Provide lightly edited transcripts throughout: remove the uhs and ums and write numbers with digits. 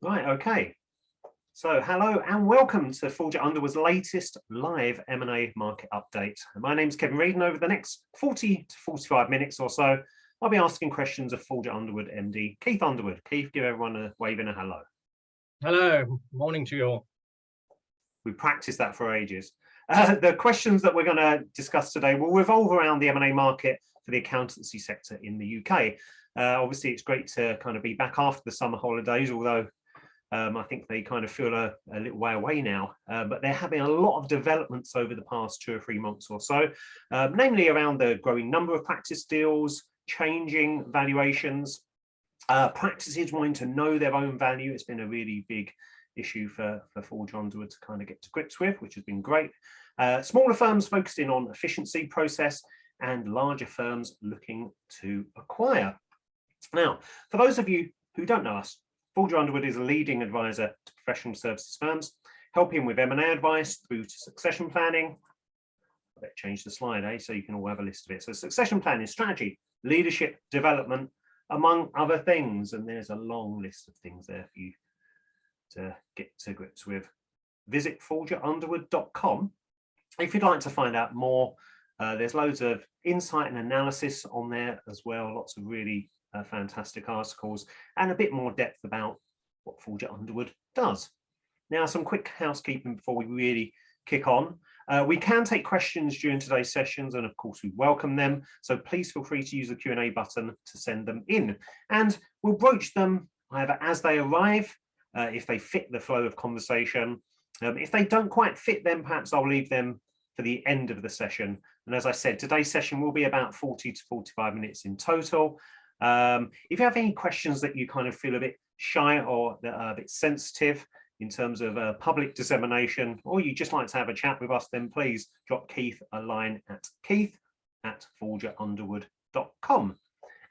Right, okay. So hello and welcome to Julia Underwood's latest live M&A market update. My name's Kevin Reid, and over the next 40 to 45 minutes or so, I'll be asking questions of Julia Underwood MD, Keith Underwood. Keith, give everyone a wave and a hello. Hello, morning to you all. We practiced that for ages. The questions that we're going to discuss today will revolve around the M&A market for the accountancy sector in the UK. Obviously, it's great to kind of be back after the summer holidays, although I think they kind of feel a little way away now, but there have been a lot of developments over the past 2 or 3 months or so, namely around the growing number of practice deals, changing valuations, practices wanting to know their own value. It's been a really big issue for Julia Underwood to kind of get to grips with, which has been great. Smaller firms focusing on efficiency process and larger firms looking to acquire. Now, for those of you who don't know us, Julia Underwood is a leading advisor to professional services firms, helping with M&A advice through to succession planning. Let's change the slide, so you can all have a list of it. So succession planning, strategy, leadership, development, among other things. And there's a long list of things there for you to get to grips with. Visit juliaunderwood.com if you'd like to find out more. There's loads of insight and analysis on there as well, lots of really fantastic articles and a bit more depth about what Julia Underwood does. Now, some quick housekeeping before we really kick on. We can take questions during today's sessions, and of course we welcome them, so please feel free to use the Q&A button to send them in, and we'll broach them either as they arrive, if they fit the flow of conversation. If they don't quite fit, then perhaps I'll leave them for the end of the session. And as I said, today's session will be about 40 to 45 minutes in total. If you have any questions that you kind of feel a bit shy or that are a bit sensitive in terms of public dissemination, or you just like to have a chat with us, then please drop Keith a line at keith@juliaunderwood.com.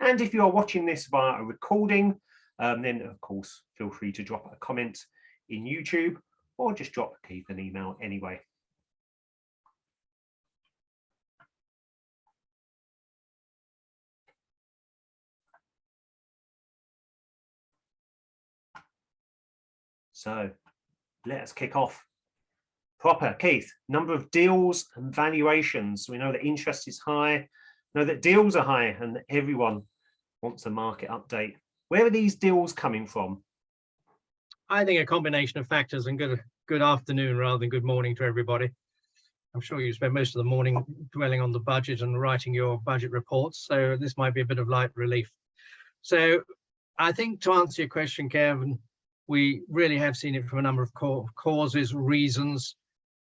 And if you are watching this via a recording, then of course feel free to drop a comment in YouTube or just drop Keith an email anyway. So let's kick off proper. Keith, number of deals and valuations. We know that interest is high, know that deals are high, and that everyone wants a market update. Where are these deals coming from? I think a combination of factors, and good afternoon rather than good morning to everybody. I'm sure you spend most of the morning dwelling on the budget and writing your budget reports, so this might be a bit of light relief. So I think to answer your question, Kevin, we really have seen it from a number of causes, reasons.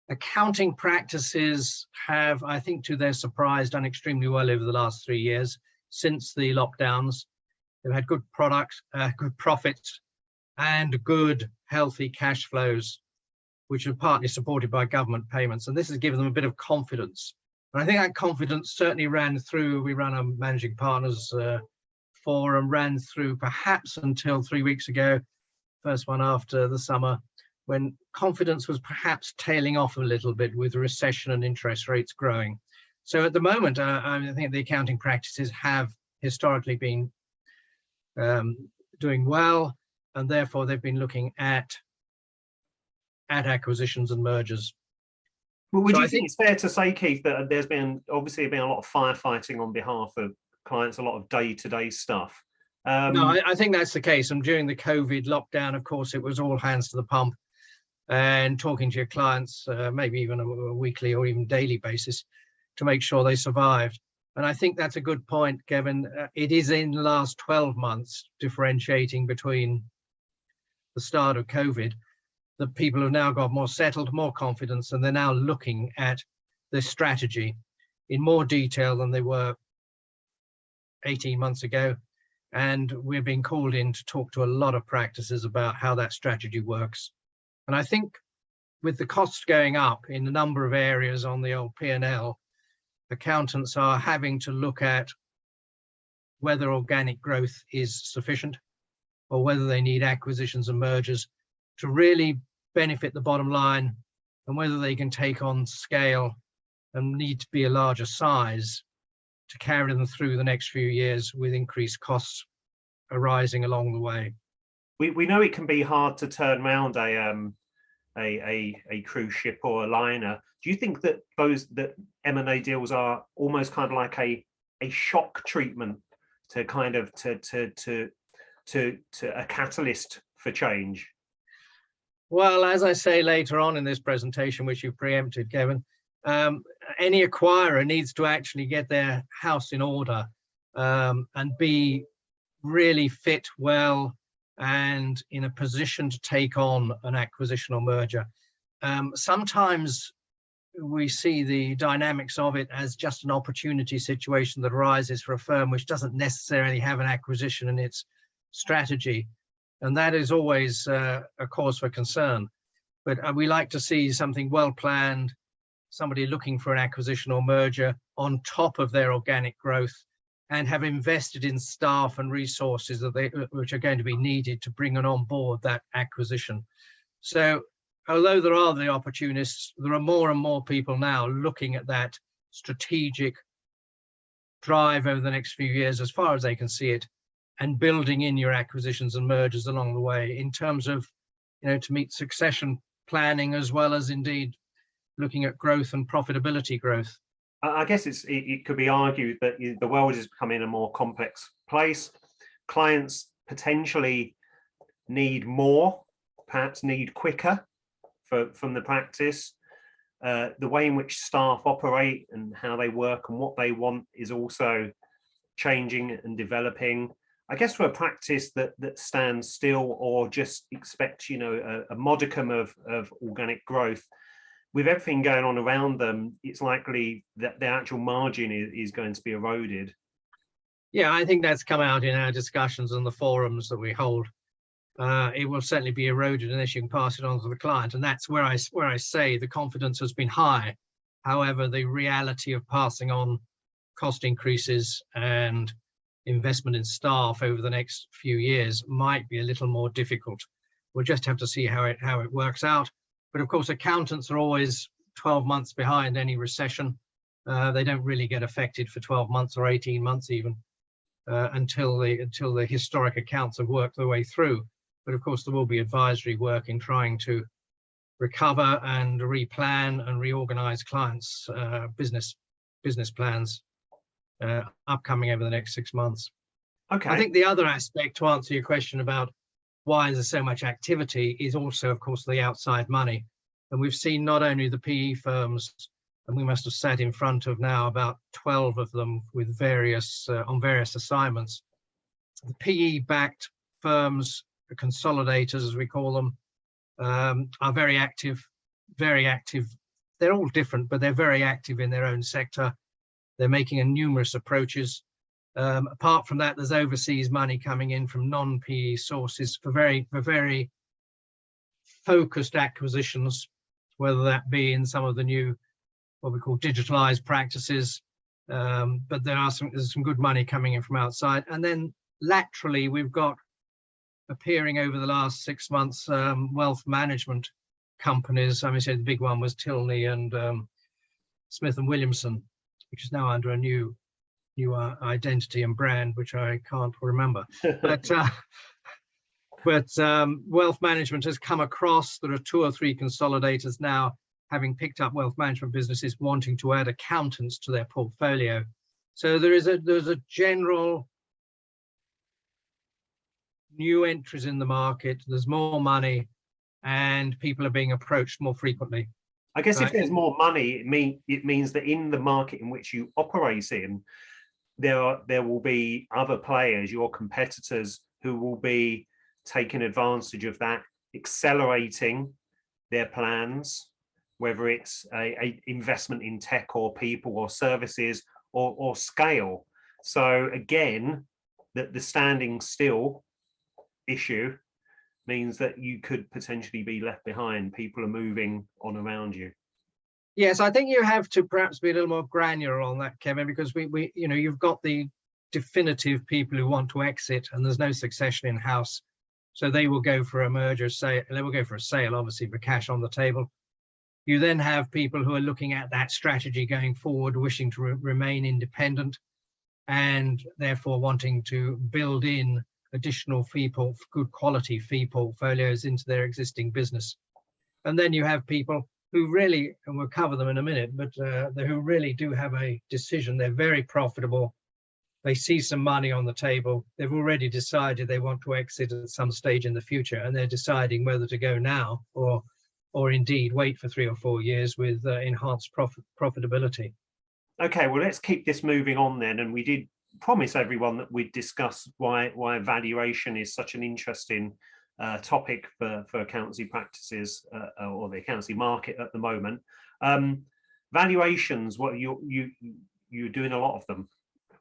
Accounting practices have, I think to their surprise, done extremely well over the last 3 years since the lockdowns. They've had good products, good profits, and good healthy cash flows, which are partly supported by government payments. And this has given them a bit of confidence. And I think that confidence certainly ran through, we ran a managing partners forum, ran through perhaps until 3 weeks ago, first one after the summer, when confidence was perhaps tailing off a little bit with recession and interest rates growing. So at the moment, I think the accounting practices have historically been doing well, and therefore they've been looking at acquisitions and mergers. Well, would you think it's fair to say, Keith, that there's been obviously been a lot of firefighting on behalf of clients, a lot of day-to-day stuff? No, I think that's the case. And during the COVID lockdown, of course, it was all hands to the pump and talking to your clients, maybe even a weekly or even daily basis, to make sure they survived. And I think that's a good point, Kevin. It is in the last 12 months, differentiating between the start of COVID, that people have now got more settled, more confidence, and they're now looking at their strategy in more detail than they were 18 months ago. And we're being called in to talk to a lot of practices about how that strategy works. And I think with the costs going up in a number of areas on the old P&L, accountants are having to look at whether organic growth is sufficient or whether they need acquisitions and mergers to really benefit the bottom line, and whether they can take on scale and need to be a larger size to carry them through the next few years with increased costs arising along the way. We know it can be hard to turn around a cruise ship or a liner. Do you think that that M&A deals are almost kind of like a shock treatment to kind of to a catalyst for change? Well, as I say later on in this presentation, which you preempted, Kevin, any acquirer needs to actually get their house in order and be really fit well and in a position to take on an acquisition or merger. Sometimes we see the dynamics of it as just an opportunity situation that arises for a firm which doesn't necessarily have an acquisition in its strategy. And that is always a cause for concern. But we like to see something well planned, somebody looking for an acquisition or merger on top of their organic growth, and have invested in staff and resources which are going to be needed to bring on board that acquisition. So although there are the opportunists, there are more and more people now looking at that strategic drive over the next few years as far as they can see it, and building in your acquisitions and mergers along the way in terms of, to meet succession planning, as well as indeed looking at growth and profitability growth. I guess it could be argued that the world is becoming a more complex place. Clients potentially need more, perhaps need quicker from the practice. The way in which staff operate and how they work and what they want is also changing and developing. I guess for a practice that stands still or just expects, a modicum of organic growth, with everything going on around them, it's likely that the actual margin is going to be eroded. Yeah, I think that's come out in our discussions and the forums that we hold. It will certainly be eroded unless you can pass it on to the client. And that's where I say the confidence has been high. However, the reality of passing on cost increases and investment in staff over the next few years might be a little more difficult. We'll just have to see how it works out. But of course, accountants are always 12 months behind any recession. They don't really get affected for 12 months or 18 months even until the historic accounts have worked their way through. But of course, there will be advisory work in trying to recover and replan and reorganize clients' business plans upcoming over the next 6 months. Okay. I think the other aspect to answer your question about why there's so much activity is also, of course, the outside money. And we've seen not only the PE firms, and we must have sat in front of now about 12 of them with on various assignments. The PE-backed firms, the consolidators, as we call them, are very active, very active. They're all different, but they're very active in their own sector. They're making numerous approaches. Apart from that, there's overseas money coming in from non-PE sources for very focused acquisitions, whether that be in some of the new, what we call digitalized practices. But there's some good money coming in from outside. And then laterally, we've got appearing over the last 6 months, wealth management companies. I mean, so the big one was Tilney and Smith and Williamson, which is now under a new identity and brand, which I can't remember. But wealth management has come across. There are 2 or 3 consolidators now, having picked up wealth management businesses, wanting to add accountants to their portfolio. So there's a general new entries in the market. There's more money, and people are being approached more frequently. I guess if there's more money, it means that in the market in which you operate in, there will be other players, your competitors, who will be taking advantage of that, accelerating their plans, whether it's a investment in tech or people or services or scale. So again, the standing still issue means that you could potentially be left behind. People are moving on around you. Yes, I think you have to perhaps be a little more granular on that, Kevin, because we you've got the definitive people who want to exit, and there's no succession in house, so they will go for a merger, they will go for a sale, obviously, for cash on the table. You then have people who are looking at that strategy going forward, wishing to remain independent, and therefore wanting to build in additional good quality fee portfolios into their existing business. And then you have people who really, and we'll cover them in a minute, but who really do have a decision. They're very profitable. They see some money on the table. They've already decided they want to exit at some stage in the future, and they're deciding whether to go now or indeed wait for 3 or 4 years with enhanced profitability. Okay, well, let's keep this moving on then. And we did promise everyone that we'd discuss why valuation is such an interesting topic for accountancy practices or the accountancy market at the moment. Valuations, what you're doing a lot of them.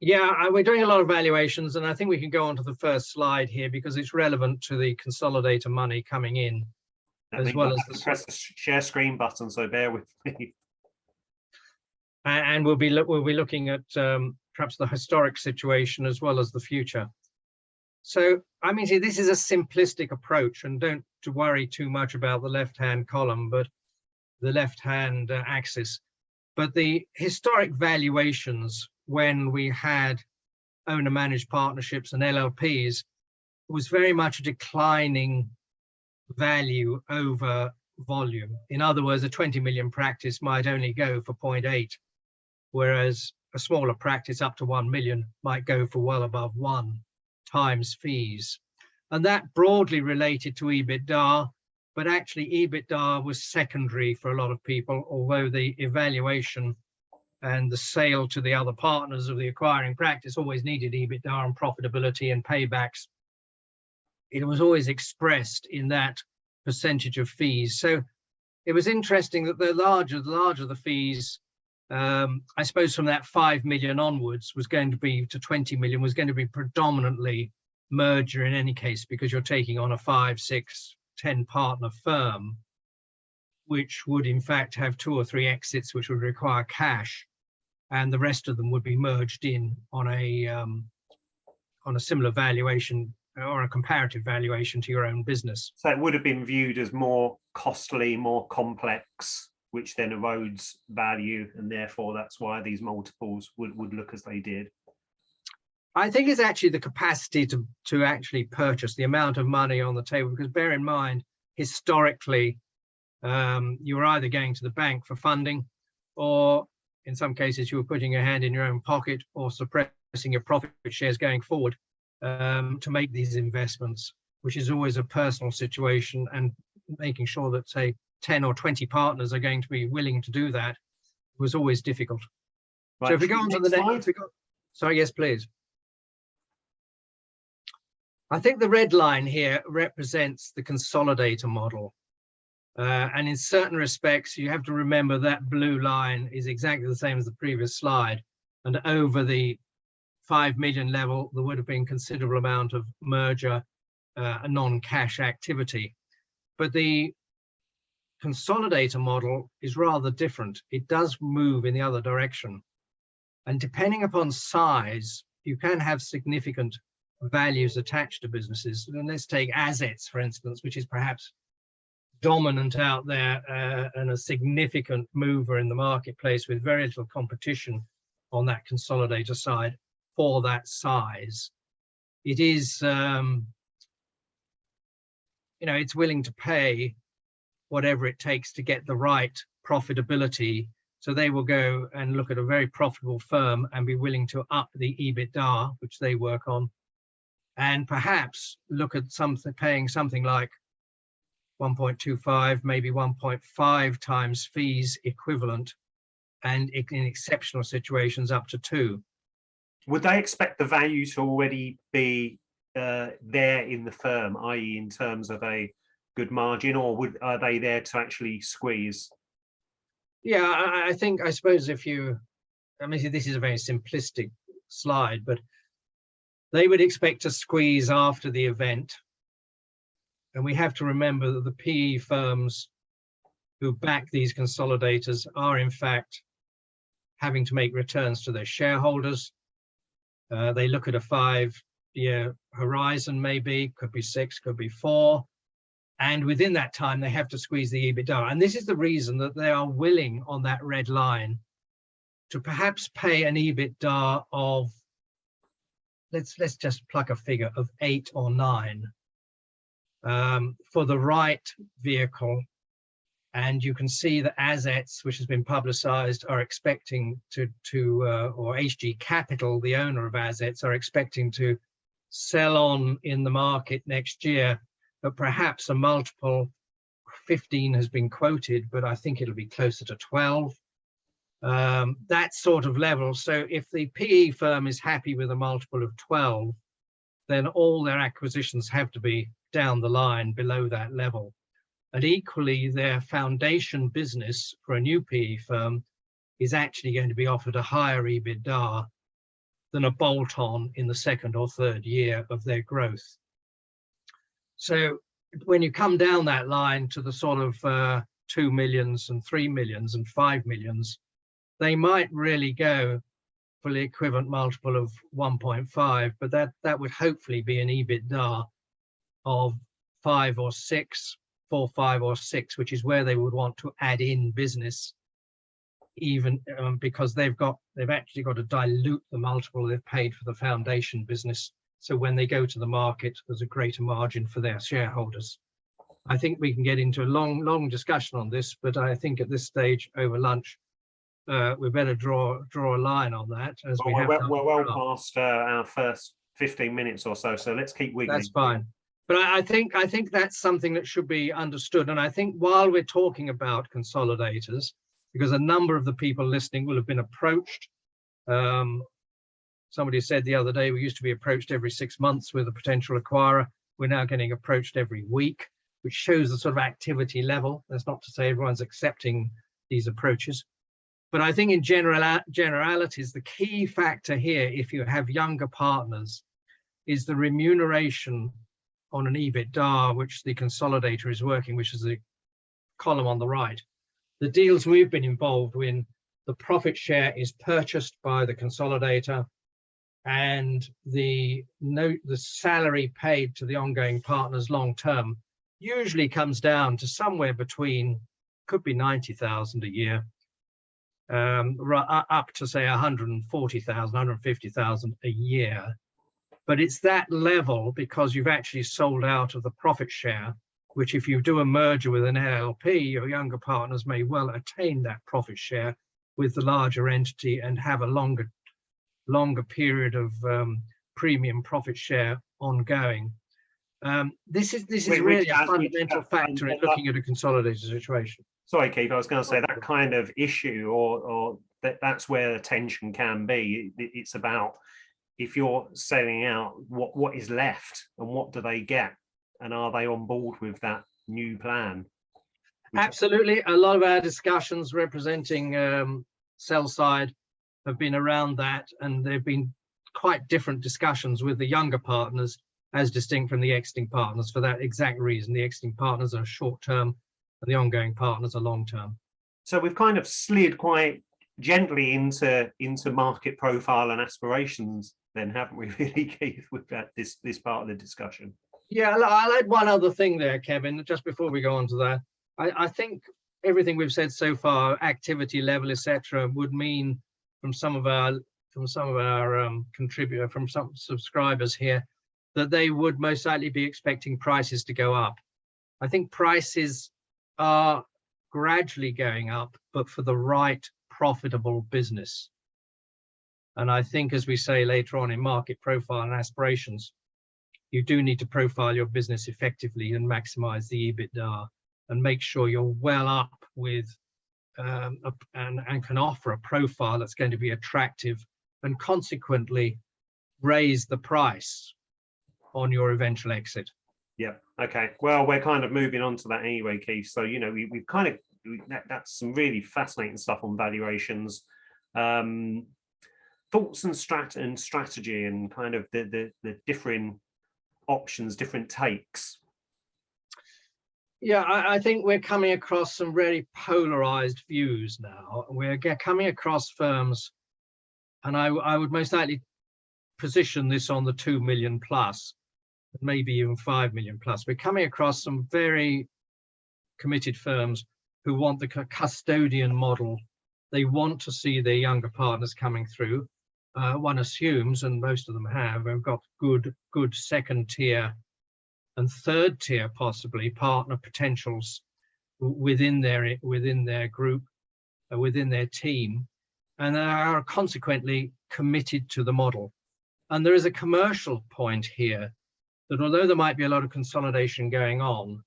Yeah, we're doing a lot of valuations, and I think we can go on to the first slide here because it's relevant to the consolidator money coming in, as well as press the share screen button. So bear with me. And we'll be looking at perhaps the historic situation as well as the future. So, I mean, see, this is a simplistic approach, and don't worry too much about the left-hand column, but the left-hand axis. But the historic valuations when we had owner-managed partnerships and LLPs was very much a declining value over volume. In other words, a 20 million practice might only go for 0.8, whereas a smaller practice up to 1 million might go for well above 1 times fees. And that broadly related to EBITDA, but actually EBITDA was secondary for a lot of people, although the evaluation and the sale to the other partners of the acquiring practice always needed EBITDA and profitability and paybacks. It was always expressed in that percentage of fees. So it was interesting that the larger the fees, I suppose from that 5 million onwards was going to be to 20 million was going to be predominantly merger in any case, because you're taking on a 5, 6, 10 partner firm, which would in fact have 2 or 3 exits, which would require cash, and the rest of them would be merged in on a similar valuation or a comparative valuation to your own business. So it would have been viewed as more costly, more complex, which then erodes value, and therefore that's why these multiples would look as they did. I think it's actually the capacity to actually purchase, the amount of money on the table, because bear in mind, historically, you were either going to the bank for funding, or in some cases you were putting your hand in your own pocket or suppressing your profit shares going forward to make these investments, which is always a personal situation, and making sure that, say, 10 or 20 partners are going to be willing to do that was always difficult. Right. So if we go on to the next slide. Sorry, yes, please. I think the red line here represents the consolidator model. And in certain respects, you have to remember that blue line is exactly the same as the previous slide. And over the 5 million level, there would have been considerable amount of merger non-cash activity. But the consolidator model is rather different. It does move in the other direction. And depending upon size, you can have significant values attached to businesses. And let's take assets, for instance, which is perhaps dominant out there and a significant mover in the marketplace with very little competition on that consolidator side for that size. It is, it's willing to pay whatever it takes to get the right profitability. So they will go and look at a very profitable firm and be willing to up the EBITDA, which they work on, and perhaps look at paying something like 1.25, maybe 1.5 times fees equivalent, and in exceptional situations up to 2. Would they expect the value to already be there in the firm, i.e. in terms of a good margin, or are they there to actually squeeze? Yeah, I suppose this is a very simplistic slide, but they would expect to squeeze after the event. And we have to remember that the PE firms who back these consolidators are in fact having to make returns to their shareholders. They look at a 5-year horizon, maybe, could be 6, could be 4. And within that time, they have to squeeze the EBITDA. And this is the reason that they are willing on that red line to perhaps pay an EBITDA of let's just pluck a figure of 8 or 9 for the right vehicle. And you can see that assets, which has been publicized, are expecting or HG Capital, the owner of assets, are expecting to sell on in the market next year, but perhaps a multiple 15 has been quoted, but I think it'll be closer to 12. That sort of level. So if the PE firm is happy with a multiple of 12, then all their acquisitions have to be down the line below that level. And equally, their foundation business for a new PE firm is actually going to be offered a higher EBITDA than a bolt-on in the second or third year of their growth. So when you come down that line to the sort of 2 millions and 3 millions and 5 millions, they might really go for the equivalent multiple of 1.5, but that would hopefully be an EBITDA of 5 or 6, 4, 5 or 6, which is where they would want to add in business, even because they've actually got to dilute the multiple they've paid for the foundation business. So when they go to the market, there's a greater margin for their shareholders. I think we can get into a long discussion on this, but I think at this stage over lunch, we better draw a line on that. As we're well past our first 15 minutes or so, so let's keep wiggling. That's fine. But I think that's something that should be understood. And I think while we're talking about consolidators, because a number of the people listening will have been approached. Somebody said the other day, we used to be approached every 6 months with a potential acquirer. We're now getting approached every week, which shows the sort of activity level. That's not to say everyone's accepting these approaches. But I think in generalities, the key factor here, if you have younger partners, is the remuneration on an EBITDA, which the consolidator is working, which is the column on the right. The deals we've been involved in, the profit share is purchased by the consolidator, and the salary paid to the ongoing partners long term usually comes down to somewhere between, could be 90,000 a year, up to say 140,000, 150,000 a year. But it's that level because you've actually sold out of the profit share, which if you do a merger with an LLP, your younger partners may well attain that profit share with the larger entity and have a longer period of premium profit share ongoing. This is really a fundamental factor in looking at a consolidated situation. Sorry, Keith, I was going to say that kind of issue, or that's where the tension can be. It's about if you're selling out, what is left and what do they get, and are they on board with that new plan? Absolutely. A lot of our discussions representing sell side have been around that, and there have been quite different discussions with the younger partners as distinct from the exiting partners for that exact reason. The exiting partners are short-term and the ongoing partners are long-term. So we've kind of slid quite gently into market profile and aspirations then, haven't we, really, Keith, with this part of the discussion? Yeah, I'll add one other thing there, Kevin, just before we go on to that. I think everything we've said so far, activity level, etc., would mean from some of our some subscribers here, that they would most likely be expecting prices to go up. I think prices are gradually going up, but for the right profitable business. And I think, as we say later on in market profile and aspirations, you do need to profile your business effectively and maximize the EBITDA and make sure you're well up with and can offer a profile that's going to be attractive and consequently raise the price on your eventual exit. Yeah. Okay. Well, we're kind of moving on to that anyway, Keith. So, you know, we've kind of, that's some really fascinating stuff on valuations. Thoughts and strategy and kind of the different options, different takes. Yeah, I think we're coming across some really polarized views now. We're coming across firms, and I would most likely position this on the 2 million plus, maybe even 5 million plus. We're coming across some very committed firms who want the custodian model. They want to see their younger partners coming through. one assumes, and most of them have got good second tier and third tier, possibly partner potentials within their group, within their team, and they are consequently committed to the model. And there is a commercial point here that although there might be a lot of consolidation going on,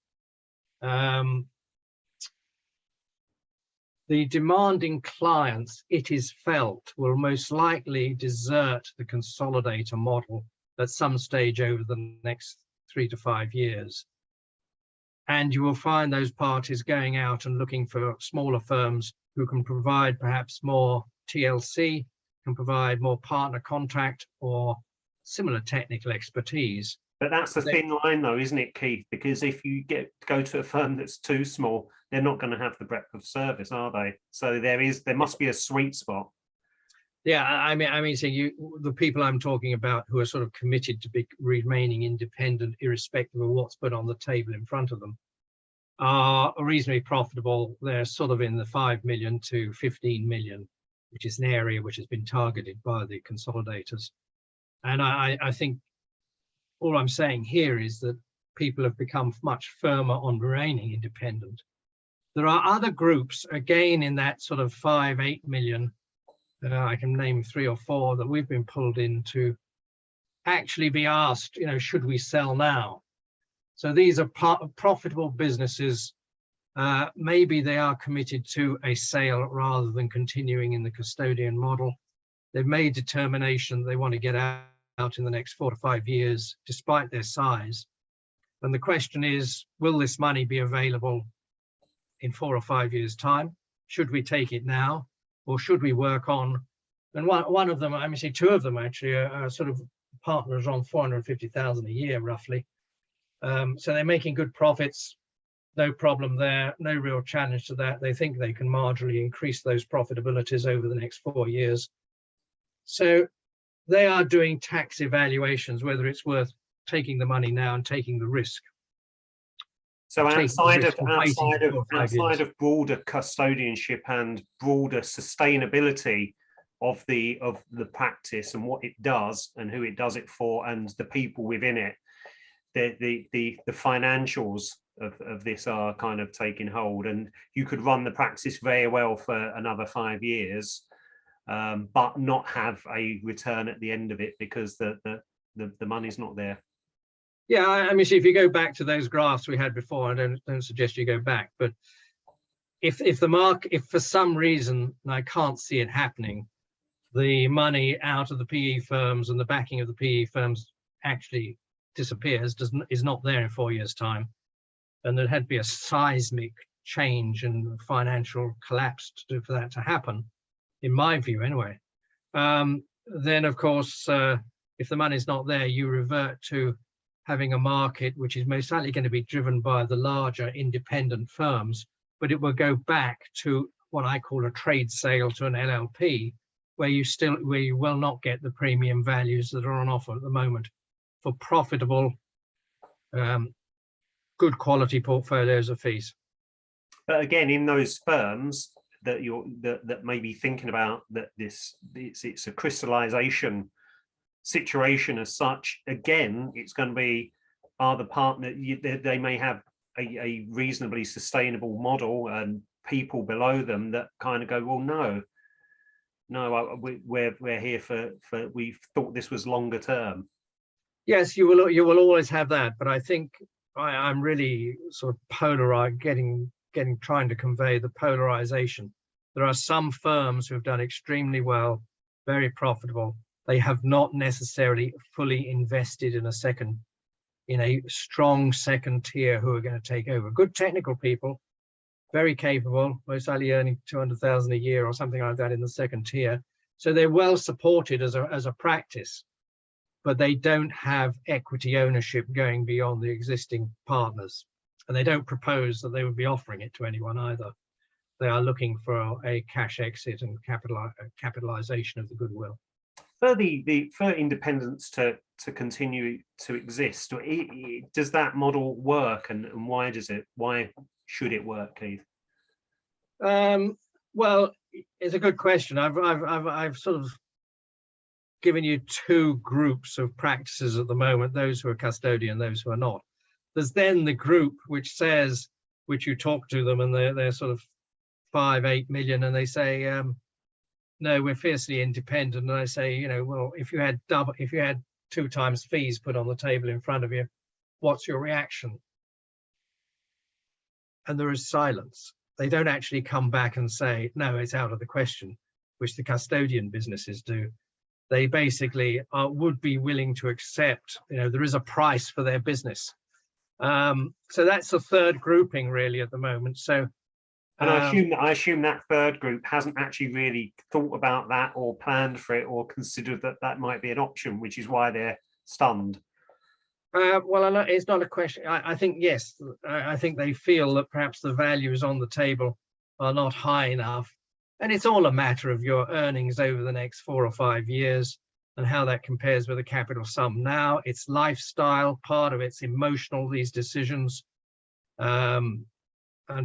the demanding clients, it is felt, will most likely desert the consolidator model at some stage over the next 3 to 5 years. And you will find those parties going out and looking for smaller firms who can provide perhaps more TLC, can provide more partner contact or similar technical expertise. But that's the thin line though, isn't it, Keith? Because if you go to a firm that's too small, they're not going to have the breadth of service, are they? So there must be a sweet spot. Yeah, I mean, so the people I'm talking about who are sort of committed to remaining independent, irrespective of what's put on the table in front of them, are reasonably profitable. They're sort of in the 5 million to 15 million, which is an area which has been targeted by the consolidators. And I think all I'm saying here is that people have become much firmer on remaining independent. There are other groups, again, in that sort of 5-8 million, I can name 3 or 4 that we've been pulled in to actually be asked, should we sell now? So these are profitable businesses. Maybe they are committed to a sale rather than continuing in the custodian model. They've made determination they want to get out in the next 4 to 5 years, despite their size. And the question is, will this money be available in 4 or 5 years' time? Should we take it now? Or should we work on, and one of them, I mean, 2 of them actually are sort of partners on 450,000 a year, roughly. So they're making good profits, no problem there, no real challenge to that. They think they can marginally increase those profitabilities over the next 4 years. So they are doing tax evaluations, whether it's worth taking the money now and taking the risk. So outside of broader custodianship and broader sustainability of the practice and what it does and who it does it for and the people within it, the financials of this are kind of taking hold, and you could run the practice very well for another 5 years, but not have a return at the end of it because the money's not there. Yeah, I mean, see, if you go back to those graphs we had before, I don't suggest you go back, but if for some reason, and I can't see it happening, the money out of the PE firms and the backing of the PE firms actually disappears, is not there in 4 years' time, and there had to be a seismic change and financial collapse for that to happen, in my view anyway, then of course, if the money's not there, you revert to having a market which is most likely going to be driven by the larger independent firms, but it will go back to what I call a trade sale to an LLP, where you will not get the premium values that are on offer at the moment for profitable, good quality portfolios of fees. But again, in those firms that that may be thinking about that it's a crystallization situation as such, again, it's going to be, are the partner, they may have a reasonably sustainable model and people below them that kind of go, well, no, we're here for we thought this was longer term. Yes, you will always have that, but I think I'm really sort of polarized, trying to convey the polarization. There are some firms who have done extremely well, very profitable. They have not necessarily fully invested in a strong second tier who are going to take over. Good technical people, very capable, most likely earning 200,000 a year or something like that in the second tier. So they're well supported as a practice, but they don't have equity ownership going beyond the existing partners. And they don't propose that they would be offering it to anyone either. They are looking for a cash exit and capitalization of the goodwill. For independence to continue to exist, does that model work, and why should it work, Keith? Well, it's a good question. I've sort of given you two groups of practices at the moment, those who are custodian, those who are not. There's then the group which says, which you talk to them and they're sort of 5-8 million, and they say, no, we're fiercely independent. And I say, you know, well, if you had 2 times fees put on the table in front of you, what's your reaction? And there is silence. They don't actually come back and say, no, it's out of the question, which the custodian businesses do. They basically would be willing to accept, you know, there is a price for their business. So that's the third grouping really at the moment. So, and I assume that third group hasn't actually really thought about that or planned for it or considered that that might be an option, which is why they're stunned. Well, it's not a question. I think, yes, I think they feel that perhaps the values on the table are not high enough. And it's all a matter of your earnings over the next 4 or 5 years and how that compares with the capital sum now. It's lifestyle, part of it's emotional, these decisions. And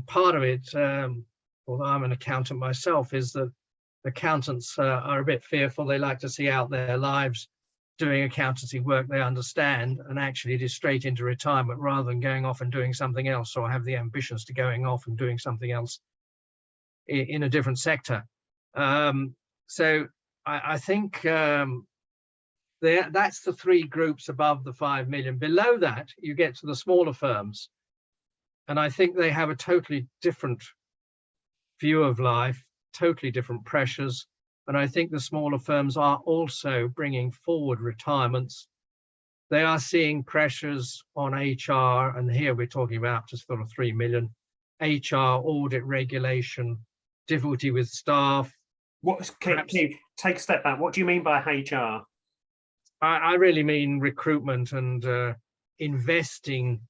part of it, although I'm an accountant myself, is that accountants are a bit fearful. They like to see out their lives doing accountancy work they understand, and actually it is straight into retirement rather than going off and doing something else, or have the ambitions to going off and doing something else in a different sector. So I think that's the 3 groups above the 5 million. Below that, you get to the smaller firms. And I think they have a totally different view of life, totally different pressures. And I think the smaller firms are also bringing forward retirements. They are seeing pressures on HR, and here we're talking about just sort of 3 million, HR, audit, regulation, difficulty with staff. Keith, take a step back. What do you mean by HR? I really mean recruitment and investing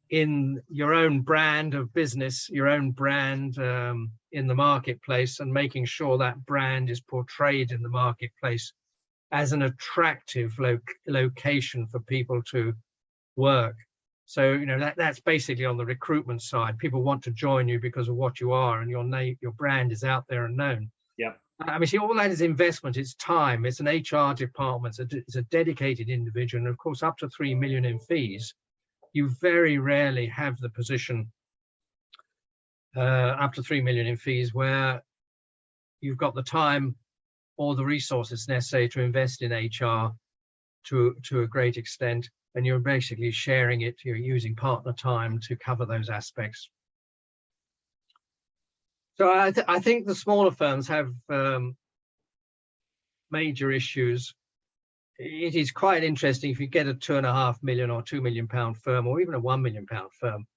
in your own brand of business, your own brand in the marketplace, and making sure that brand is portrayed in the marketplace as an attractive location for people to work. So, you know, that's basically on the recruitment side. People want to join you because of what you are, and your name, your brand is out there and known. Yeah. I mean, see, all that is investment. It's time. It's an HR department. It's a dedicated individual, and of course, up to 3 million in fees. You very rarely have the position up to 3 million in fees where you've got the time or the resources necessary to invest in HR to a great extent, and you're basically sharing it. You're using partner time to cover those aspects. So I think the smaller firms have major issues. It is quite interesting if you get a 2.5 million or £2 million firm, or even a £1 million firm,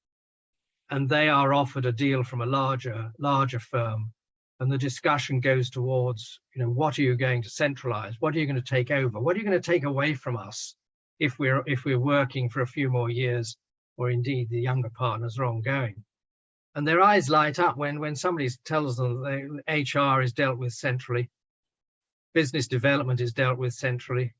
and they are offered a deal from a larger firm, and the discussion goes towards, you know, what are you going to centralize? What are you going to take over? What are you going to take away from us if we're working for a few more years, or indeed the younger partners are ongoing? And their eyes light up when somebody tells them that HR is dealt with centrally, business development is dealt with centrally.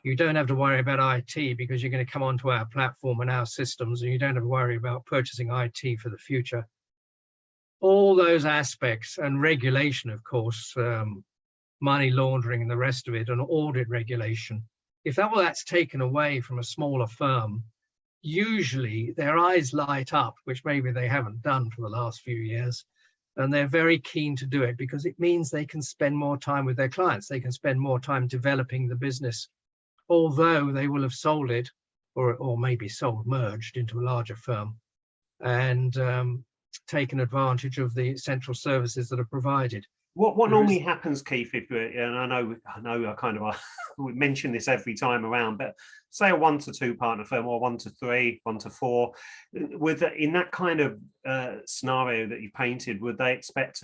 You don't have to worry about IT because you're going to come onto our platform and our systems, and you don't have to worry about purchasing IT for the future. All those aspects, and regulation, of course, money laundering and the rest of it, and audit regulation. If all that's taken away from a smaller firm, usually their eyes light up, which maybe they haven't done for the last few years, and they're very keen to do it because it means they can spend more time with their clients. They can spend more time developing the business, although they will have sold it or maybe merged into a larger firm and taken advantage of the central services that are provided. What normally happens, Keith, if and I know I kind of we mention this every time around, but say a 1 to 2 partner firm, or 1 to 3, 1 to 4, in that kind of scenario that you painted, would they expect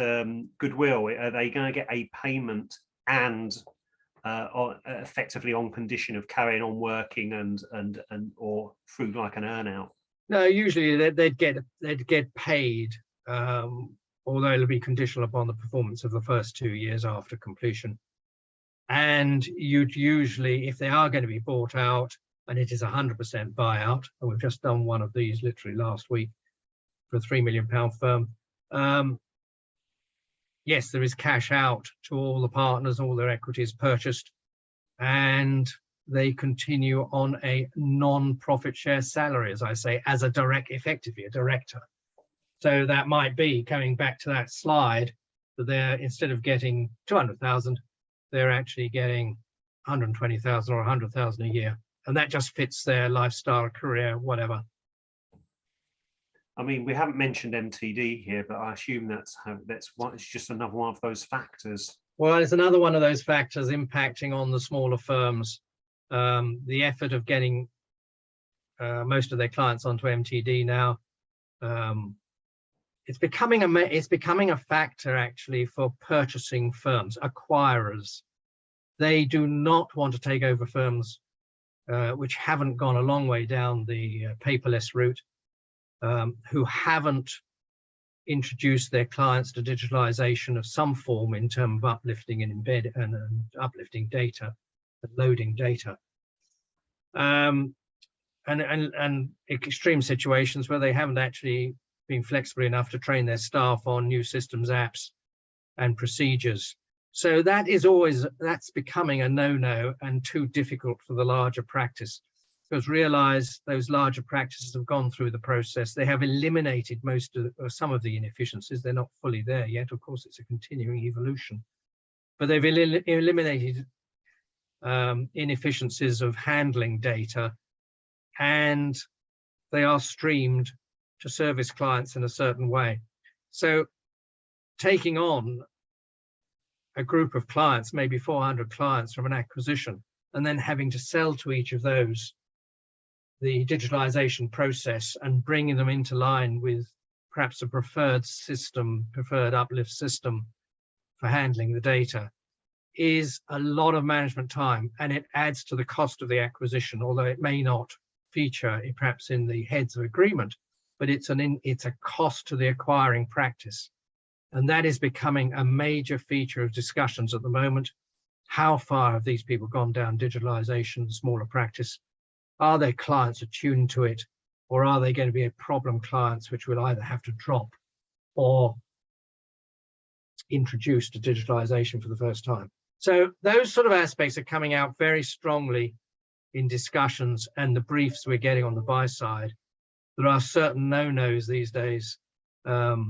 goodwill? Are they going to get a payment and effectively on condition of carrying on working and or through like an earn out? No, usually they'd get paid, although it'll be conditional upon the performance of the first 2 years after completion. And you'd usually, if they are going to be bought out, and it is 100% buyout, and we've just done one of these literally last week for a £3 million firm. Yes, there is cash out to all the partners, all their equities purchased. and they continue on a non-profit share salary, as I say, as a effectively a director. So that might be, coming back to that slide, that they're, instead of getting 200,000, they're actually getting 120,000 or 100,000 a year. And that just fits their lifestyle, career, whatever. I mean, we haven't mentioned MTD here, but I assume that's it's just another one of those factors. Well, it's another one of those factors impacting on the smaller firms. The effort of getting most of their clients onto MTD now, it's becoming a factor actually for purchasing firms, acquirers. They do not want to take over firms which haven't gone a long way down the paperless route, who haven't introduced their clients to digitalization of some form in terms of uplifting and uplifting data and loading data. And extreme situations where they haven't actually been flexible enough to train their staff on new systems, apps, and procedures. So that's becoming a no-no and too difficult for the larger practice. Because realize those larger practices have gone through the process. They have eliminated some of the inefficiencies. They're not fully there yet. Of course, it's a continuing evolution, but they've eliminated inefficiencies of handling data, and they are streamed to service clients in a certain way. So taking on a group of clients, maybe 400 clients from an acquisition, and then having to sell to each of those the digitalization process and bringing them into line with perhaps a preferred uplift system for handling the data, is a lot of management time, and it adds to the cost of the acquisition, although it may not feature perhaps in the heads of agreement, but it's a cost to the acquiring practice. And that is becoming a major feature of discussions at the moment. How far have these people gone down digitalization, smaller practice? Are their clients attuned to it, or are they going to be problem clients which will either have to drop or introduce to digitalization for the first time? So those sort of aspects are coming out very strongly in discussions and the briefs we're getting on the buy side. There are certain no-nos these days that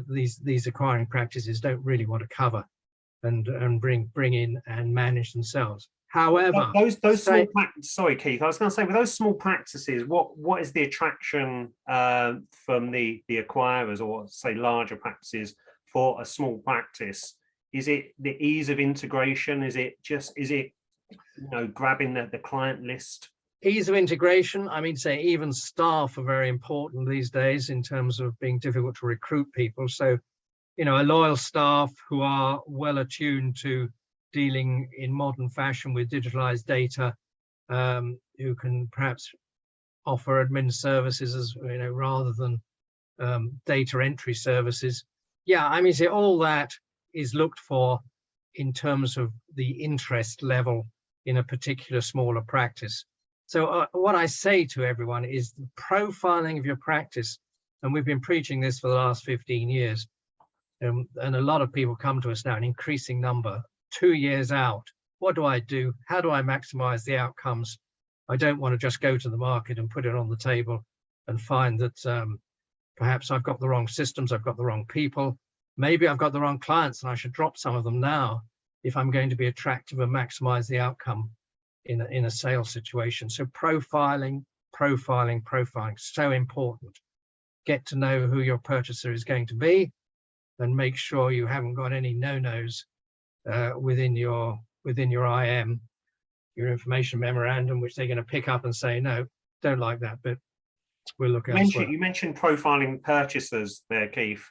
these acquiring practices don't really want to cover and bring in and manage themselves. However, sorry, Keith, I was going to say, with those small practices, what is the attraction from the acquirers, or say larger practices, for a small practice? Is it the ease of integration? Is it grabbing the client list? Ease of integration. I mean, say even staff are very important these days in terms of being difficult to recruit people. So, a loyal staff who are well attuned to dealing in modern fashion with digitalized data, who can perhaps offer admin services as rather than data entry services. Yeah, I mean, all that is looked for in terms of the interest level in a particular smaller practice. So what I say to everyone is the profiling of your practice, and we've been preaching this for the last 15 years, and a lot of people come to us now, an increasing number, 2 years out. What do I do? How do I maximize the outcomes? I don't want to just go to the market and put it on the table and find that perhaps I've got the wrong systems, I've got the wrong people, maybe I've got the wrong clients, and I should drop some of them now if I'm going to be attractive and maximize the outcome in a sales situation. So profiling, so important. Get to know who your purchaser is going to be, and make sure you haven't got any no-nos within your IM, your information memorandum, which they're going to pick up and say, no, don't like that, but we'll look elsewhere. You mentioned profiling purchasers there, Keith,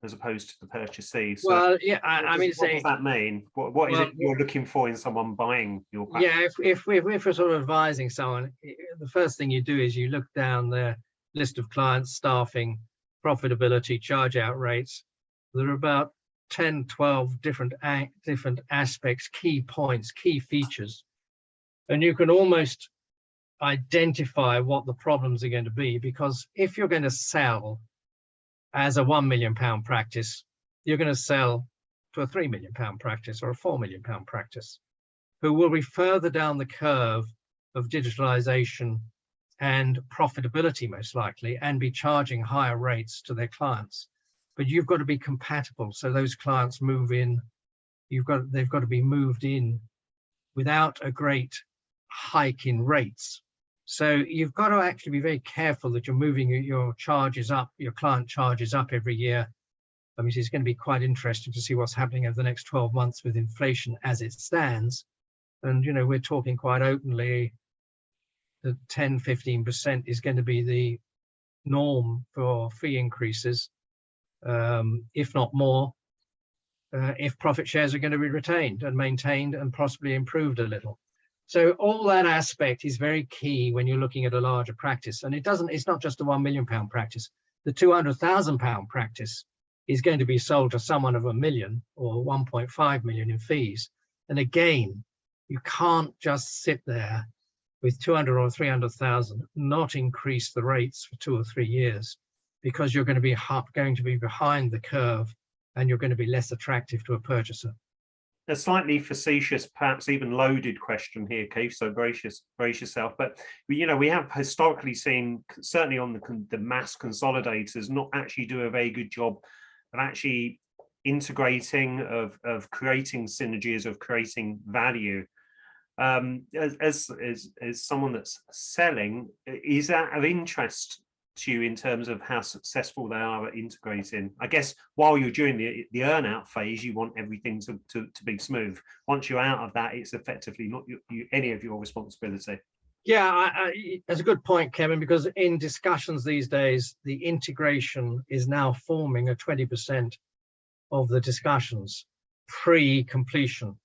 as opposed to the purchasee. So well, yeah, I mean, what does that mean? What is it you're looking for in someone buying your practice? Yeah, if we're sort of advising someone, the first thing you do is you look down their list of clients, staffing, profitability, charge out rates. There are about 10, 12 different aspects, key points, key features, and you can almost identify what the problems are going to be, because if you're going to sell as a £1 million practice, you're going to sell to a £3 million practice or a £4 million practice, who will be further down the curve of digitalization and profitability most likely, and be charging higher rates to their clients. But you've got to be compatible. So those clients move in, they've got to be moved in without a great hike in rates. So you've got to actually be very careful that you're moving your charges up, your client charges up every year. I mean, it's going to be quite interesting to see what's happening over the next 12 months with inflation as it stands. And, you know, we're talking quite openly that 10, 15% is going to be the norm for fee increases, if not more, if profit shares are going to be retained and maintained and possibly improved a little. So all that aspect is very key when you're looking at a larger practice. And it's not just a £1 million practice. The £200,000 practice is going to be sold to someone of $1 million or 1.5 million in fees. And again, you can't just sit there with 200 or 300,000, not increase the rates for 2 or 3 years, because you're going to be behind the curve and you're going to be less attractive to a purchaser. A slightly facetious, perhaps even loaded question here, Keith, so brace yourself. But, you know, we have historically seen, certainly on the mass consolidators, not actually do a very good job of actually integrating, of creating synergies, of creating value. As someone that's selling, is that of interest to you in terms of how successful they are at integrating? I guess while you're during the earn out phase, you want everything to be smooth. Once you're out of that, it's effectively not any of your responsibility. Yeah, that's a good point, Kevin, because in discussions these days, the integration is now forming a 20% of the discussions pre-completion.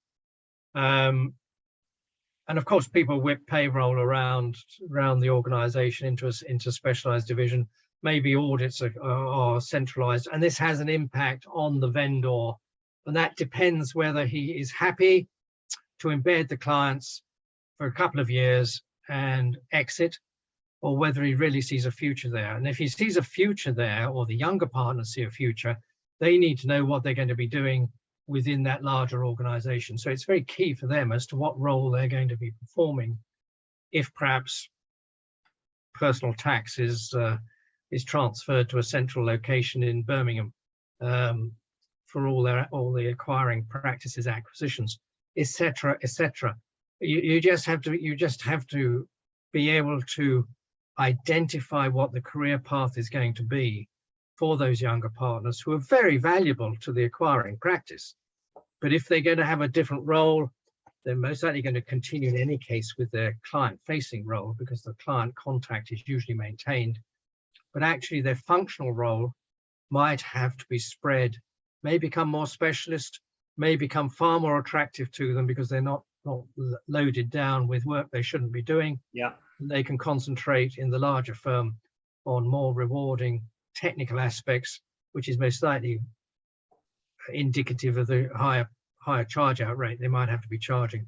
And of course, people whip payroll around the organization into specialized division. Maybe audits are centralized, and this has an impact on the vendor. And that depends whether he is happy to embed the clients for a couple of years and exit, or whether he really sees a future there. And if he sees a future there, or the younger partners see a future, they need to know what they're going to be doing within that larger organization. So it's very key for them as to what role they're going to be performing if perhaps personal tax is transferred to a central location in Birmingham for all the acquiring practices, acquisitions, etc., etc. You just have to be able to identify what the career path is going to be for those younger partners, who are very valuable to the acquiring practice. But if they're going to have a different role, they're most likely going to continue in any case with their client-facing role, because the client contact is usually maintained. But actually their functional role might have to be spread, may become more specialist, may become far more attractive to them because they're not loaded down with work they shouldn't be doing. Yeah, They can concentrate in the larger firm on more rewarding technical aspects, which is most likely indicative of the higher charge out rate they might have to be charging.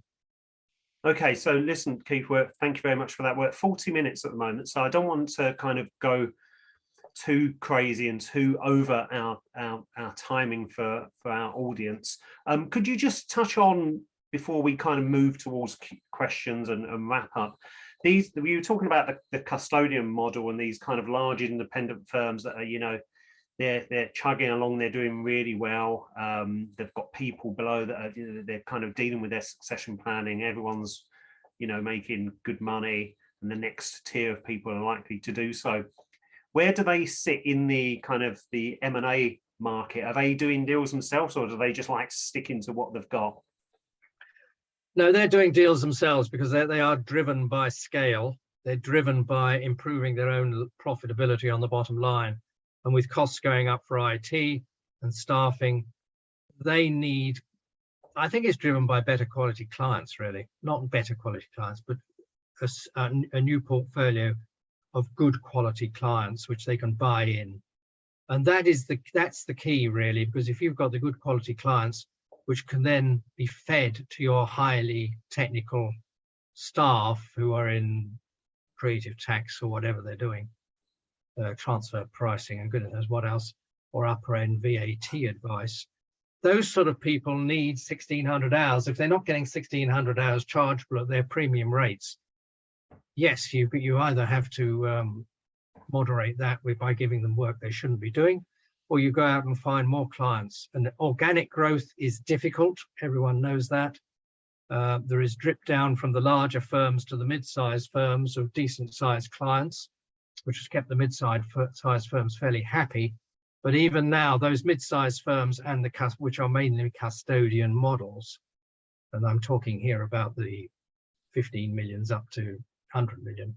Okay, so listen, Keith, thank you very much for that. We're at 40 minutes at the moment, so I don't want to kind of go too crazy and too over our timing for our audience. Could you just touch on, before we kind of move towards questions and wrap up, we were talking about the custodian model and these kind of large independent firms that are, you know, they're chugging along, they're doing really well. They've got people below that are, you know, they're kind of dealing with their succession planning. Everyone's, you know, making good money, and the next tier of people are likely to do so. Where do they sit in the kind of the M&A market? Are they doing deals themselves, or do they just like sticking to what they've got? No, they're doing deals themselves because they are driven by scale. They're driven by improving their own profitability on the bottom line. And with costs going up for IT and staffing, they need, I think it's driven by better quality clients, really. Not better quality clients, but a new portfolio of good quality clients which they can buy in. And that's the key, really, because if you've got the good quality clients which can then be fed to your highly technical staff who are in creative tax or whatever they're doing, transfer pricing and goodness knows what else, or upper end VAT advice, those sort of people need 1,600 hours. If they're not getting 1,600 hours chargeable at their premium rates, yes, you either have to moderate that by giving them work they shouldn't be doing, or you go out and find more clients. And organic growth is difficult. Everyone knows that. There is drip down from the larger firms to the mid-sized firms of decent-sized clients, which has kept the mid-sized firms fairly happy. But even now, those mid-sized firms and which are mainly custodian models, and I'm talking here about the 15 millions up to 100 million,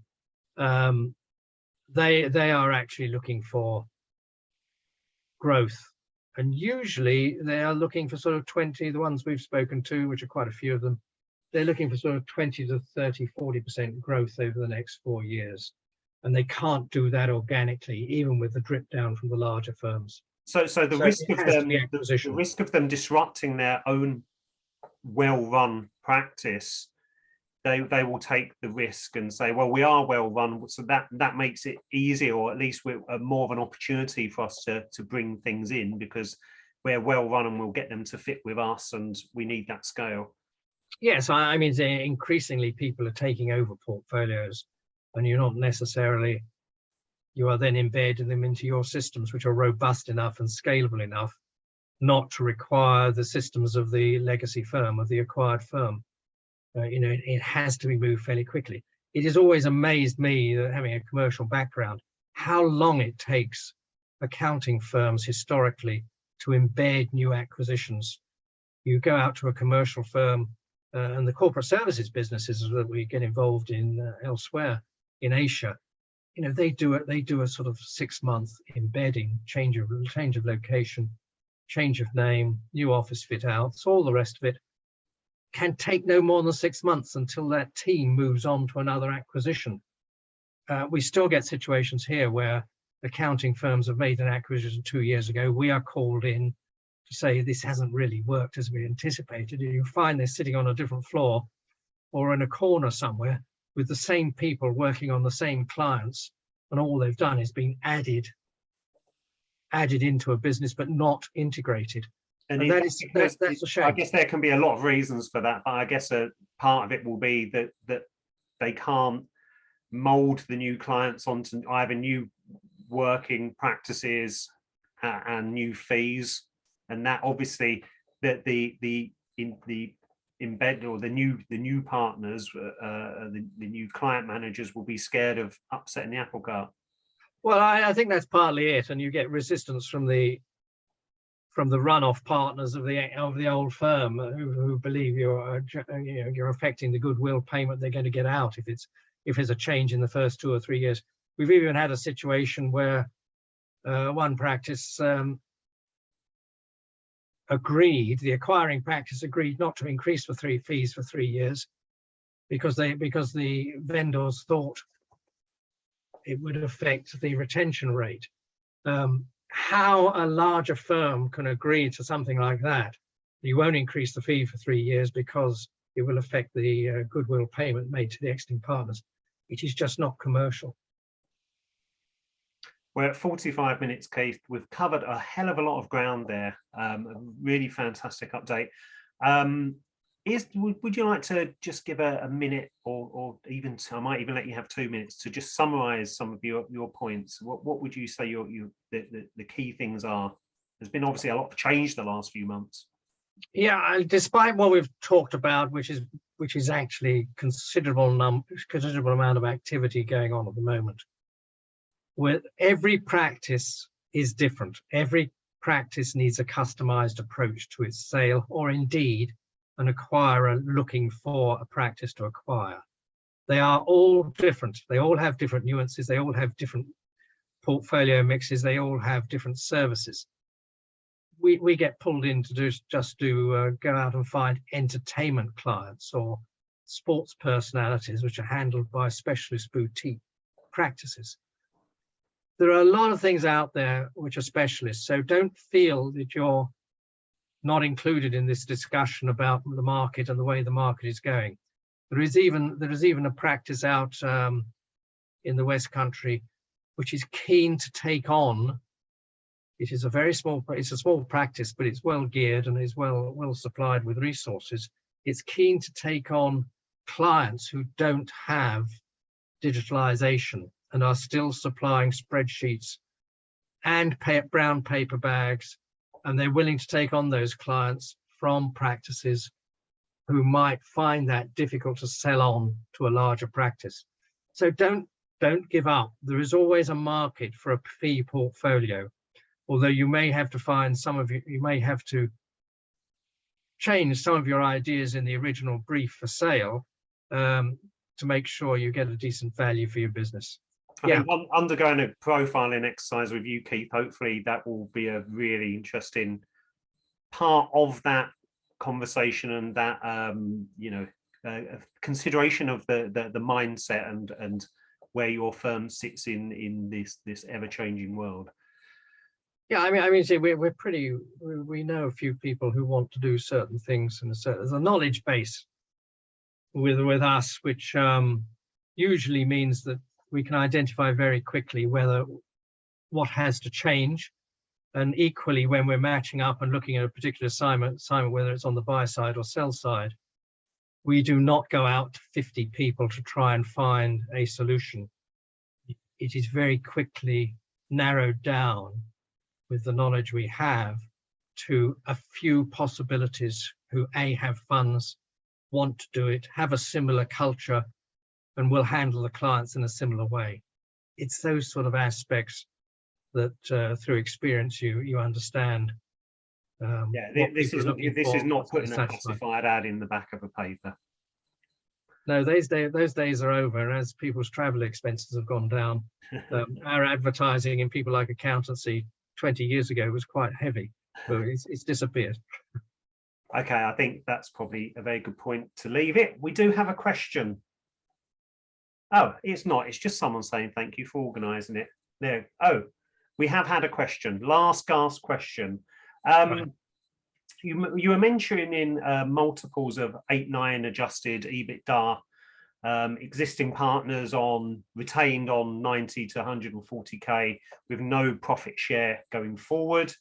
they are actually looking for growth. And usually they are looking for sort of 20, the ones we've spoken to, which are quite a few of them, they're looking for sort of 20 to 30, 40% growth over the next 4 years. And they can't do that organically, even with the drip down from the larger firms. So the risk of them disrupting their own well-run practice, they will take the risk and say, well, we are well run, so that makes it easier, or at least we're more of an opportunity for us to bring things in because we're well run and we'll get them to fit with us, and we need that scale. Yes, I mean, increasingly people are taking over portfolios, and you're not necessarily, you are then embedding them into your systems, which are robust enough and scalable enough not to require the systems of the legacy firm, of the acquired firm. It has to be moved fairly quickly. It has always amazed me, that having a commercial background, how long it takes accounting firms historically to embed new acquisitions. You go out to a commercial firm, and the corporate services businesses that we get involved in elsewhere in Asia, they do a sort of 6-month embedding, change of location, change of name, new office fit outs, all the rest of it. Can take no more than 6 months until that team moves on to another acquisition. We still get situations here where accounting firms have made an acquisition 2 years ago. We are called in to say this hasn't really worked as we anticipated. And you find they're sitting on a different floor or in a corner somewhere with the same people working on the same clients, and all they've done is been added into a business but not integrated. And that's a shame. I guess there can be a lot of reasons for that, but I guess a part of it will be that they can't mold the new clients onto either new working practices and new fees, and that obviously that the embed or the new partners, the new client managers will be scared of upsetting the apple cart. Well, I think that's partly it, and you get resistance from the runoff partners of the old firm who believe you're affecting the goodwill payment they're going to get out if there's a change in the first 2 or 3 years. We've even had a situation where one practice the acquiring practice agreed not to increase fees for 3 years because the vendors thought it would affect the retention rate. How a larger firm can agree to something like that? You won't increase the fee for 3 years because it will affect the goodwill payment made to the exiting partners. It is just not commercial. We're at 45 minutes, Keith. We've covered a hell of a lot of ground there. A really fantastic update. Would you like to just give a minute, or even I might even let you have 2 minutes to just summarize some of your points? What would you say the key things are? There's been obviously a lot of change the last few months. Yeah, despite what we've talked about, which is actually considerable amount of activity going on at the moment. With every practice is different. Every practice needs a customized approach to its sale, or indeed an acquirer looking for a practice to acquire. They are all different. They all have different nuances. They all have different portfolio mixes. They all have different services. We get pulled in to go out and find entertainment clients or sports personalities, which are handled by specialist boutique practices. There are a lot of things out there which are specialists, so don't feel that you're not included in this discussion about the market and the way the market is going. There is even a practice out in the West Country which is keen to take on it is a very small, it's a small practice, but it's well geared and is well supplied with resources. It's keen to take on clients who don't have digitalization and are still supplying spreadsheets and brown paper bags, and they're willing to take on those clients from practices who might find that difficult to sell on to a larger practice. So don't give up. There is always a market for a fee portfolio, although you may have to find you may have to change some of your ideas in the original brief for sale to make sure you get a decent value for your business. I think undergoing a profiling exercise with you, Keith, hopefully that will be a really interesting part of that conversation and that consideration of the mindset and where your firm sits in this ever-changing world. Yeah, I mean, see, we know a few people who want to do certain things, and there's a knowledge base with us, which usually means that we can identify very quickly what has to change. And equally, when we're matching up and looking at a particular assignment, whether it's on the buy side or sell side, we do not go out to 50 people to try and find a solution. It is very quickly narrowed down with the knowledge we have to a few possibilities who have funds, want to do it, have a similar culture, and will handle the clients in a similar way. It's those sort of aspects that through experience you understand. This is not putting a classified ad in the back of a paper. No, those days are over. As people's travel expenses have gone down, our advertising in people like accountancy 20 years ago was quite heavy, so it's disappeared. Okay, I think that's probably a very good point to leave it. We do have a question. Oh, it's not. It's just someone saying thank you for organising it. No. Oh, we have had a question. Last gasp question. Right. You were mentioning multiples of 8-9 adjusted EBITDA, existing partners retained on 90 to 140k with no profit share going forward.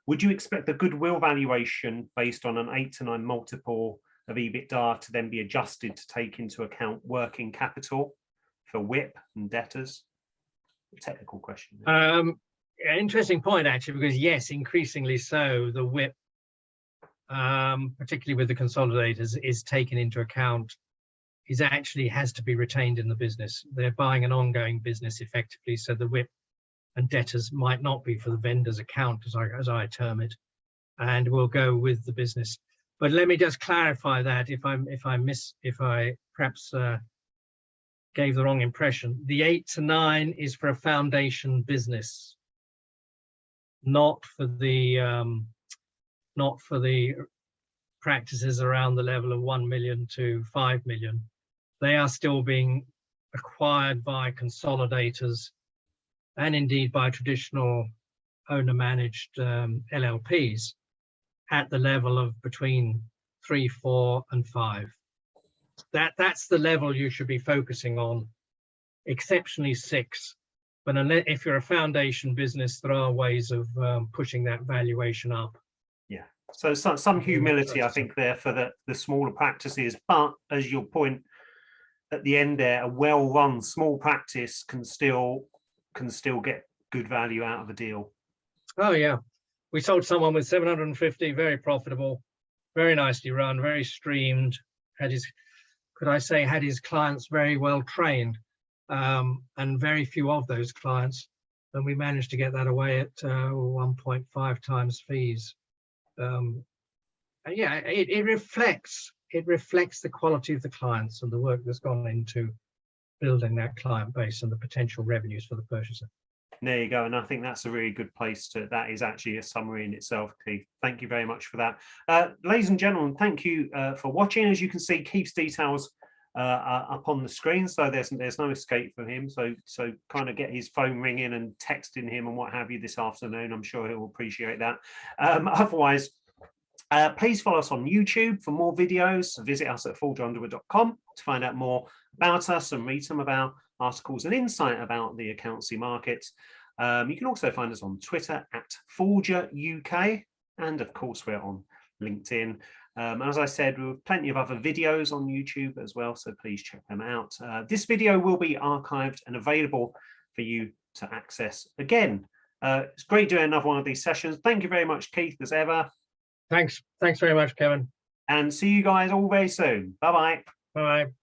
Would you expect the goodwill valuation based on an 8 to 9 multiple of EBITDA to then be adjusted to take into account working capital for WIP and debtors? A technical question. Interesting point, actually, because yes, increasingly so, the WIP, particularly with the consolidators, is taken into account, has to be retained in the business. They're buying an ongoing business effectively, so the WIP and debtors might not be for the vendor's account, as I term it, and will go with the business. But let me just clarify that if I perhaps gave the wrong impression. The 8 to 9 is for a foundation business, not for the practices around the level of 1 million to 5 million. They are still being acquired by consolidators and indeed by traditional owner-managed LLPs at the level of between 3, 4, and 5. That's the level you should be focusing on, exceptionally 6. But if you're a foundation business, there are ways of pushing that valuation up. Yeah, so some humility, I think, there for the smaller practices. But as your point at the end there, a well-run small practice can still get good value out of a deal. Oh yeah, we sold someone with 750, very profitable, very nicely run, very streamed, had his clients very well trained, and very few of those clients, and we managed to get that away at 1.5 times fees. Yeah, it reflects the quality of the clients and the work that's gone into building that client base and the potential revenues for the purchaser. There you go, and I think that's a really good place that is actually a summary in itself, Keith. Thank you very much for that. Ladies and gentlemen, thank you for watching. As you can see, Keith's details are up on the screen, so there's no escape from him. So kind of get his phone ringing and texting him and what have you this afternoon. I'm sure he'll appreciate that. Otherwise, please follow us on YouTube for more videos. Visit us at juliaunderwood.com to find out more about us and read some of our articles and insight about the accountancy markets. You can also find us on Twitter at Forger UK, and of course we're on LinkedIn. And as I said, we have plenty of other videos on YouTube as well, so please check them out. This video will be archived and available for you to access again. It's great doing another one of these sessions. Thank you very much, Keith, as ever. Thanks very much, Kevin. And see you guys all very soon. Bye-bye. Bye.